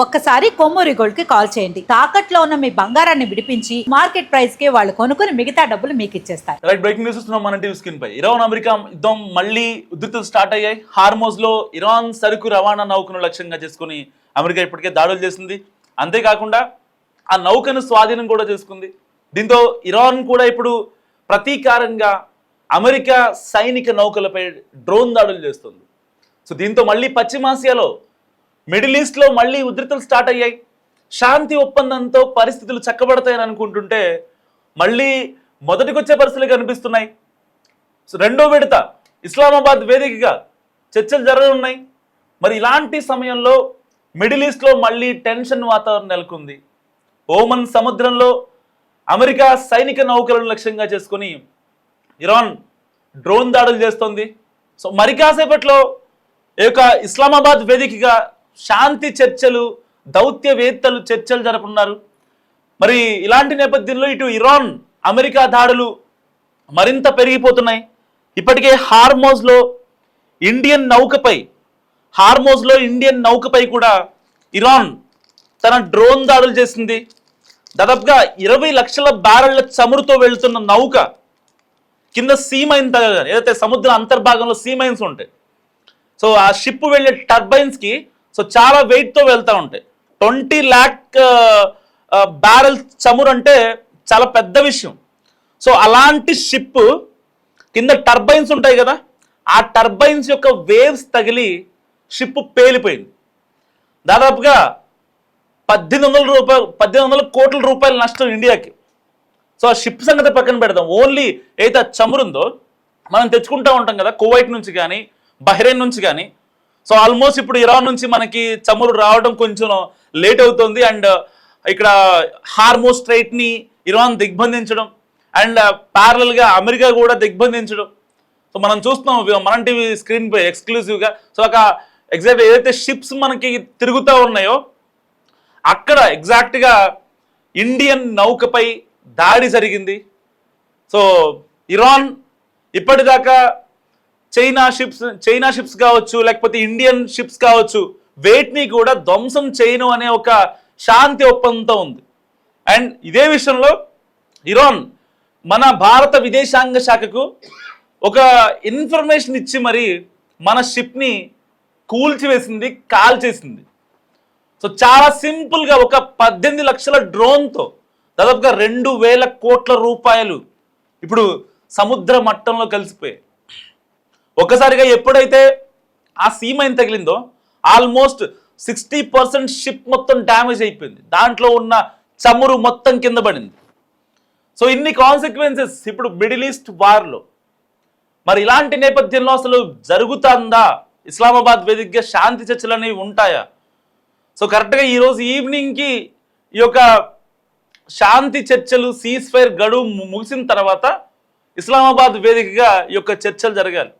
ఒక్కసారి కొమ్మూరి గోల్డ్ కి కాల్ చేయండి. తాకట్లో ఉన్న మీ బంగారాన్ని విడిపించి మార్కెట్ ప్రైస్ కి వాళ్ళు కొనుక్కుని మిగతా డబ్బులు మీకు ఇచ్చేస్తారు. రైట్, బ్రేకింగ్ న్యూస్ చూస్తున్నాం మన టీవీ స్క్రీన్ పై. ఇరాన్ అమెరికా యుద్ధం మళ్ళీ ఉద్రిక్తలు స్టార్ట్ అయ్యాయి. హార్మోజ్ లో ఇరాన్ సరుకు రవాణా నౌకను లక్ష్యంగా చేసుకుని అమెరికా ఇప్పటికే దాడులు చేసింది. అంతేకాకుండా ఆ నౌకను స్వాధీనం కూడా చేసుకుంది. దీంతో ఇరాన్ కూడా ఇప్పుడు ప్రతీకారంగా అమెరికా సైనిక నౌకలపై డ్రోన్ దాడులు చేస్తుంది. సో దీంతో మళ్ళీ పశ్చిమాసియాలో మిడిల్ ఈస్ట్లో మళ్ళీ ఉద్రిక్తలు స్టార్ట్ అయ్యాయి. శాంతి ఒప్పందంతో పరిస్థితులు చక్కబడతాయని అనుకుంటుంటే మళ్ళీ మొదటికొచ్చే పరిస్థితులు కనిపిస్తున్నాయి. సో రెండో విడత ఇస్లామాబాద్ వేదికగా చర్చలు జరగనున్నాయి. మరి ఇలాంటి సమయంలో మిడిల్ ఈస్ట్లో మళ్ళీ టెన్షన్ వాతావరణం నెలకొంది. ఓమన్ సముద్రంలో అమెరికా సైనిక నౌకలను లక్ష్యంగా చేసుకుని ఇరాన్ డ్రోన్ దాడులు చేస్తోంది. సో మరి కాసేపట్లో ఈ యొక్క ఇస్లామాబాద్ వేదికగా శాంతి చర్చలు, దౌత్యవేత్తలు చర్చలు జరుపుతున్నారు. మరి ఇలాంటి నేపథ్యంలో ఇటు ఇరాన్ అమెరికా దాడులు మరింత పెరిగిపోతున్నాయి. ఇప్పటికే హార్మోజ్లో ఇండియన్ నౌకపై కూడా ఇరాన్ తన డ్రోన్ దాడులు చేసింది. దాదాపుగా 20 లక్షల బ్యారెళ్ల చమురుతో వెళ్తున్న నౌక కింద సీమైన్ తగలగానే, ఏదైతే సముద్ర అంతర్భాగంలో సీమైన్స్ ఉంటాయి, సో ఆ షిప్ వెళ్ళే టర్బైన్స్కి సో చాలా వెయిట్తో వెళ్తూ ఉంటాయి. 20 lakh బ్యారెల్ చమురు అంటే చాలా పెద్ద విషయం. సో అలాంటి షిప్ కింద టర్బైన్స్ ఉంటాయి కదా, ఆ టర్బైన్స్ యొక్క వేవ్స్ తగిలి షిప్ పేలిపోయింది. దాదాపుగా 1800 కోట్ల రూపాయల నష్టం ఇండియాకి. సో ఆ షిప్ సంగతి పక్కన పెడదాం. ఓన్లీ ఏదైతే చమురు ఉందో మనం తెచ్చుకుంటూ ఉంటాం కదా కువైట్ నుంచి కానీ బహ్రెయిన్ నుంచి కానీ. సో ఆల్మోస్ట్ ఇప్పుడు ఇరాన్ నుంచి మనకి చమురు రావడం కొంచెం లేట్ అవుతుంది. అండ్ ఇక్కడ హార్మోజ్ స్ట్రైట్ని ఇరాన్ దిగ్బంధించడం అండ్ ప్యారలల్గా అమెరికా కూడా దిగ్బంధించడం. సో మనం చూస్తున్నాం మన టీవీ స్క్రీన్ పై ఎక్స్క్లూజివ్గా. సో ఒక ఎగ్జాక్ట్ ఏదైతే షిప్స్ మనకి తిరుగుతూ ఉన్నాయో అక్కడ ఎగ్జాక్ట్గా ఇండియన్ నౌకపై దాడి జరిగింది. సో ఇరాన్ ఇప్పటిదాకా చైనా షిప్స్ కావచ్చు, లేకపోతే ఇండియన్ షిప్స్ కావచ్చు, వేటిని కూడా ధ్వంసం చేయను అనే ఒక శాంతి ఒప్పందంతో ఉంది. అండ్ ఇదే విషయంలో ఇరాన్ మన భారత విదేశాంగ శాఖకు ఒక ఇన్ఫర్మేషన్ ఇచ్చి మరి మన షిప్ని కూల్చివేసింది, కాల్ చేసింది. సో చాలా సింపుల్గా ఒక 18 లక్షల డ్రోన్తో దాదాపుగా 2000 కోట్ల రూపాయలు ఇప్పుడు సముద్ర మట్టంలో కలిసిపోయాయి. ఒక్కసారిగా ఎప్పుడైతే ఆ సీమైన్ తగిలిందో ఆల్మోస్ట్ 60% షిప్ మొత్తం డ్యామేజ్ అయిపోయింది. దాంట్లో ఉన్న చమురు మొత్తం కింద పడింది. సో ఇన్ని కాన్సిక్వెన్సెస్ ఇప్పుడు మిడిల్ ఈస్ట్ వార్లో. మరి ఇలాంటి నేపథ్యంలో అసలు జరుగుతుందా? ఇస్లామాబాద్ వేదికగా శాంతి చర్చలు అనేవి ఉంటాయా? సో కరెక్ట్గా ఈరోజు ఈవినింగ్కి ఈ యొక్క శాంతి చర్చలు సీజ్ ఫైర్ గడువు ముగిసిన తర్వాత ఇస్లామాబాద్ వేదికగా ఈ యొక్క చర్చలు జరగాలి.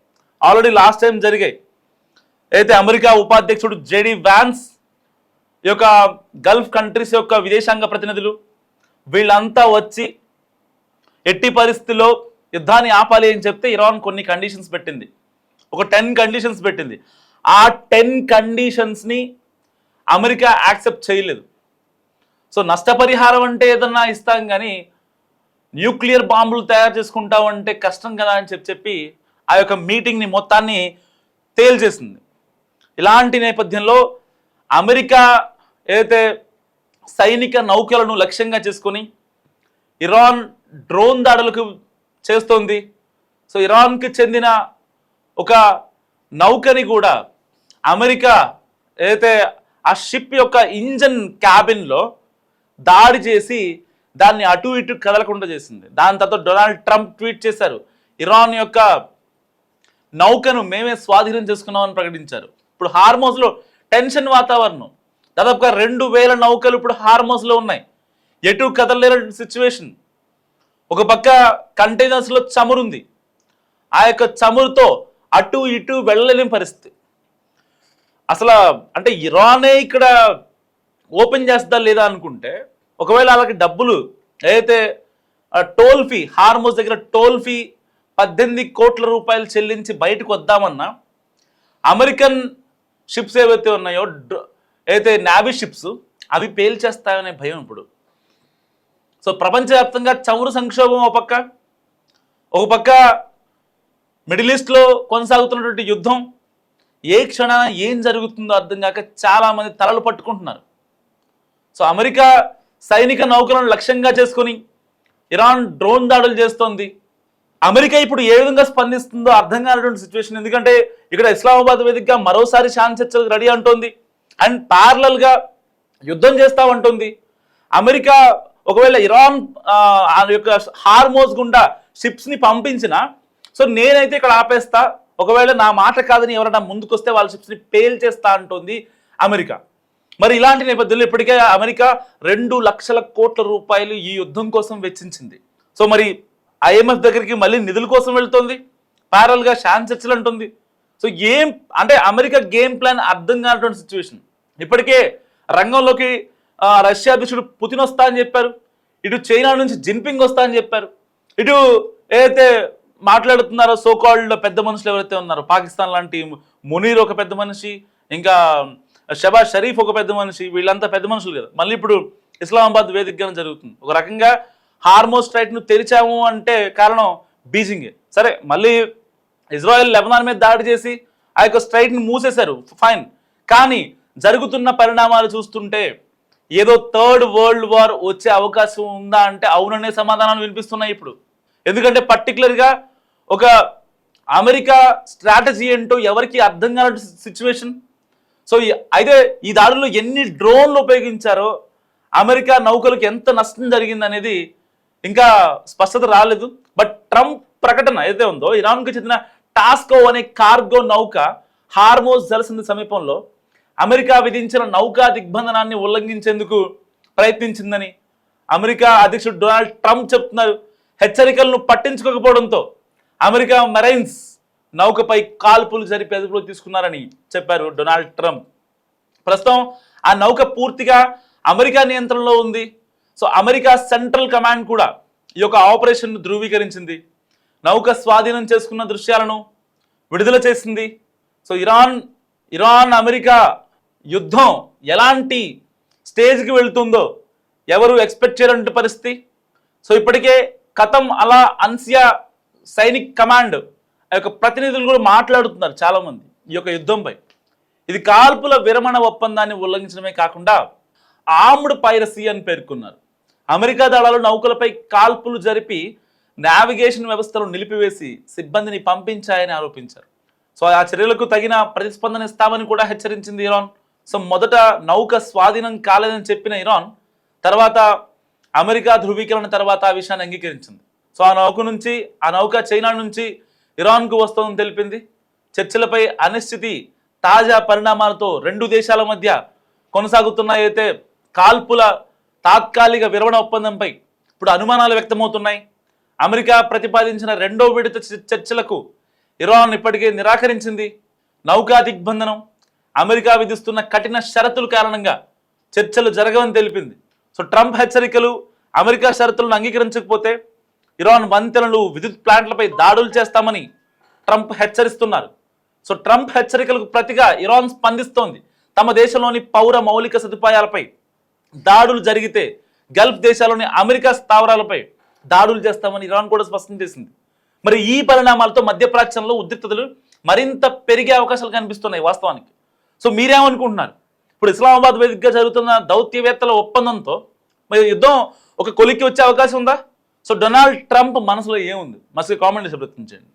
ఆల్రెడీ లాస్ట్ టైం జరిగాయి. అయితే అమెరికా ఉపాధ్యక్షుడు జేడీ వ్యాన్స్, ఈ యొక్క గల్ఫ్ కంట్రీస్ యొక్క విదేశాంగ ప్రతినిధులు వీళ్ళంతా వచ్చి ఎట్టి పరిస్థితుల్లో యుద్ధాన్ని ఆపాలి అని చెప్తే ఇరాన్ కొన్ని కండిషన్స్ పెట్టింది. ఒక 10 కండిషన్స్ పెట్టింది. ఆ 10 కండిషన్స్ని అమెరికా యాక్సెప్ట్ చేయలేదు. సో నష్టపరిహారం అంటే ఏదన్నా ఇస్తాం కానీ న్యూక్లియర్ బాంబులు తయారు చేసుకుంటామంటే కష్టం కదా అని చెప్పి ఆ యొక్క మీటింగ్ని మొత్తాన్ని తేల్చేసింది. ఇలాంటి నేపథ్యంలో అమెరికా ఏదైతే సైనిక నౌకలను లక్ష్యంగా చేసుకొని ఇరాన్ డ్రోన్ దాడులకు చేస్తోంది. సో ఇరాన్కి చెందిన ఒక నౌకని కూడా అమెరికా ఏదైతే ఆ షిప్ యొక్క ఇంజన్ క్యాబిన్లో దాడి చేసి దాన్ని అటు ఇటు కదలకుండా చేసింది. దాని తర్వాత డొనాల్డ్ ట్రంప్ ట్వీట్ చేశారు, ఇరాన్ యొక్క నౌకను మేమే స్వాధీనం చేసుకున్నామని ప్రకటించారు. ఇప్పుడు హార్మోజ్లో టెన్షన్ వాతావరణం. దాదాపుగా 2000 నౌకలు ఇప్పుడు హార్మోజ్లో ఉన్నాయి. ఎటు కదలలేని సిచ్యువేషన్. ఒక పక్క కంటైనర్స్లో చమురుంది. ఆ యొక్క చమురుతో అటు ఇటు వెళ్ళలేని పరిస్థితి. అసలు అంటే ఇరానే ఇక్కడ ఓపెన్ చేస్తా లేదా అనుకుంటే, ఒకవేళ అలాగే డబ్బులు ఏదైతే టోల్ ఫీ, హార్మోజ్ దగ్గర టోల్ ఫీ 18 కోట్ల రూపాయలు చెల్లించి బయటకు వద్దామన్నా అమెరికన్ షిప్స్ ఏవైతే ఉన్నాయో అయితే నావీ షిప్స్ అవి పేల్చేస్తాయనే భయం ఇప్పుడు. సో ప్రపంచవ్యాప్తంగా చమురు సంక్షోభం ఒక పక్క మిడిల్ ఈస్ట్లో కొనసాగుతున్నటువంటి యుద్ధం, ఏ క్షణాన ఏం జరుగుతుందో అర్థం కాక చాలామంది తలలు పట్టుకుంటున్నారు. సో అమెరికా సైనిక నౌకలను లక్ష్యంగా చేసుకొని ఇరాన్ డ్రోన్ దాడులు చేస్తోంది. అమెరికా ఇప్పుడు ఏ విధంగా స్పందిస్తుందో అర్థం కానటువంటి సిచ్యువేషన్. ఎందుకంటే ఇక్కడ ఇస్లామాబాద్ వేదికగా మరోసారి శాంతి చర్చలకు రెడీ అంటోంది అండ్ ప్యారలల్గా యుద్ధం చేస్తామంటుంది. అమెరికా ఒకవేళ ఇరాన్ యొక్క హార్మోజ్ గుండా షిప్స్ని పంపించిన, సో నేనైతే ఇక్కడ ఆపేస్తా, ఒకవేళ నా మాట కాదని ఎవరైనా ముందుకొస్తే వాళ్ళ షిప్స్ని పేల్చేస్తా అంటుంది అమెరికా. మరి ఇలాంటి నేపథ్యంలో ఇప్పటికే అమెరికా 2 లక్షల కోట్ల రూపాయలు ఈ యుద్ధం కోసం వెచ్చించింది. సో మరి IMF దగ్గరికి మళ్ళీ నిధుల కోసం వెళ్తుంది, ప్యారల్గా శాంతి చర్చలు అంటుంది. సో అంటే అమెరికా గేమ్ ప్లాన్ అర్థం కానటువంటి సిచ్యువేషన్. ఇప్పటికే రంగంలోకి రష్యా అధ్యక్షుడు పుతిన్ వస్తా అని చెప్పారు, ఇటు చైనా నుంచి జిన్పింగ్ వస్తా అని చెప్పారు, ఇటు ఏదైతే మాట్లాడుతున్నారో సోకాల్డ్ పెద్ద మనుషులు ఎవరైతే ఉన్నారో, పాకిస్తాన్ లాంటి మునీర్ ఒక పెద్ద మనిషి, ఇంకా షబాజ్ షరీఫ్ ఒక పెద్ద మనిషి, వీళ్ళంతా పెద్ద మనుషులు కదా. మళ్ళీ ఇప్పుడు ఇస్లామాబాద్ వేదికగా జరుగుతుంది. ఒక రకంగా హార్మోజ్ స్ట్రైట్ను తెరిచాము అంటే కారణం బీజింగే. సరే, మళ్ళీ ఇజ్రాయెల్ లెబనాన్ మీద దాడి చేసి ఆ యొక్క స్ట్రైట్ని మూసేశారు, ఫైన్. కానీ జరుగుతున్న పరిణామాలు చూస్తుంటే ఏదో 3rd వరల్డ్ వార్ వచ్చే అవకాశం ఉందా అంటే అవుననే సమాధానాలు వినిపిస్తున్నాయి ఇప్పుడు. ఎందుకంటే పర్టికులర్గా ఒక అమెరికా స్ట్రాటజీ ఏంటో ఎవరికి అర్థం కాని సిచ్యువేషన్. సో అయితే ఈ దాడుల్లో ఎన్ని డ్రోన్లు ఉపయోగించారో, అమెరికా నౌకలకు ఎంత నష్టం జరిగింది అనేది ఇంకా స్పష్టత రాలేదు. బట్ ట్రంప్ ప్రకటన ఏదైతే ఉందో, ఇరాన్కు చెందిన టాస్కో అనే కార్గో నౌక హార్మోజ్ జలసంధి సమీపంలో అమెరికా విధించిన నౌకా దిగ్బంధనాన్ని ఉల్లంఘించేందుకు ప్రయత్నించిందని అమెరికా అధ్యక్షుడు డొనాల్డ్ ట్రంప్ చెప్తున్నారు. హెచ్చరికలను పట్టించుకోకపోవడంతో అమెరికా మెరైన్స్ నౌకపై కాల్పులు జరిపి అదుపులో తీసుకున్నారని చెప్పారు డొనాల్డ్ ట్రంప్. ప్రస్తుతం ఆ నౌక పూర్తిగా అమెరికా నియంత్రణలో ఉంది. సో అమెరికా సెంట్రల్ కమాండ్ కూడా ఈ యొక్క ఆపరేషన్ను ధృవీకరించింది, నౌక స్వాధీనం చేసుకున్న దృశ్యాలను విడుదల చేసింది. సో ఇరాన్ అమెరికా యుద్ధం ఎలాంటి స్టేజ్కి వెళ్తుందో ఎవరు ఎక్స్పెక్ట్ చేయలేని పరిస్థితి. సో ఇప్పటికే ఖతం అలా అన్సియా సైనిక్ కమాండ్ ఆ యొక్క ప్రతినిధులు కూడా మాట్లాడుతున్నారు చాలామంది ఈ యొక్క యుద్ధంపై. ఇది కాల్పుల విరమణ ఒప్పందాన్ని ఉల్లంఘించడమే కాకుండా ఆర్మ్డ్ పైరసీ అని పేర్కొన్నారు. అమెరికా దళాలు నౌకలపై కాల్పులు జరిపి నావిగేషన్ వ్యవస్థను నిలిపివేసి సిబ్బందిని పంపించాయని ఆరోపించారు. సో ఆ చర్యలకు తగిన ప్రతిస్పందన ఇస్తామని కూడా హెచ్చరించింది ఇరాన్. సో మొదట నౌక స్వాధీనం కాలేదని చెప్పిన ఇరాన్ తర్వాత అమెరికా ధృవీకరణ తర్వాత ఆ విషయాన్ని అంగీకరించింది. సో ఆ నౌక చైనా నుంచి ఇరాన్కు వస్తుందని తెలిపింది. చర్చలపై అనిశ్చితి తాజా పరిణామాలతో 2 దేశాల మధ్య కొనసాగుతున్న అయితే కాల్పుల తాత్కాలిక విరమణ ఒప్పందంపై ఇప్పుడు అనుమానాలు వ్యక్తమవుతున్నాయి. అమెరికా ప్రతిపాదించిన 2వ విడత చర్చలకు ఇరాన్ ఇప్పటికే నిరాకరించింది. నౌకా దిగ్బంధనం, అమెరికా విధిస్తున్న కఠిన షరతుల కారణంగా చర్చలు జరగవని తెలిపింది. సో ట్రంప్ హెచ్చరికలు, అమెరికా షరతులను అంగీకరించకపోతే ఇరాన్ వంతెనలు, విద్యుత్ ప్లాంట్లపై దాడులు చేస్తామని ట్రంప్ హెచ్చరిస్తున్నారు. సో ట్రంప్ హెచ్చరికలకు ప్రతిగా ఇరాన్ స్పందిస్తోంది. తమ దేశంలోని పౌర మౌలిక సదుపాయాలపై దాడులు జరిగితే గల్ఫ్ దేశాల్లోని అమెరికా స్థావరాలపై దాడులు చేస్తామని ఇరాన్ కూడా స్పష్టం చేసింది. మరి ఈ పరిణామాలతో మధ్యప్రాచ్యంలో ఉద్రిక్తతలు మరింత పెరిగే అవకాశాలు కనిపిస్తున్నాయి వాస్తవానికి. సో మీరేమనుకుంటున్నారు? ఇప్పుడు ఇస్లామాబాద్ వేదికగా జరుగుతున్న దౌత్యవేత్తల ఒప్పందంతో మరి యుద్ధం ఒక కొలిక్కి వచ్చే అవకాశం ఉందా? సో డొనాల్డ్ ట్రంప్ మనసులో ఏముంది? మస్తు కామెంట్ చేసే ప్రయత్నించండి.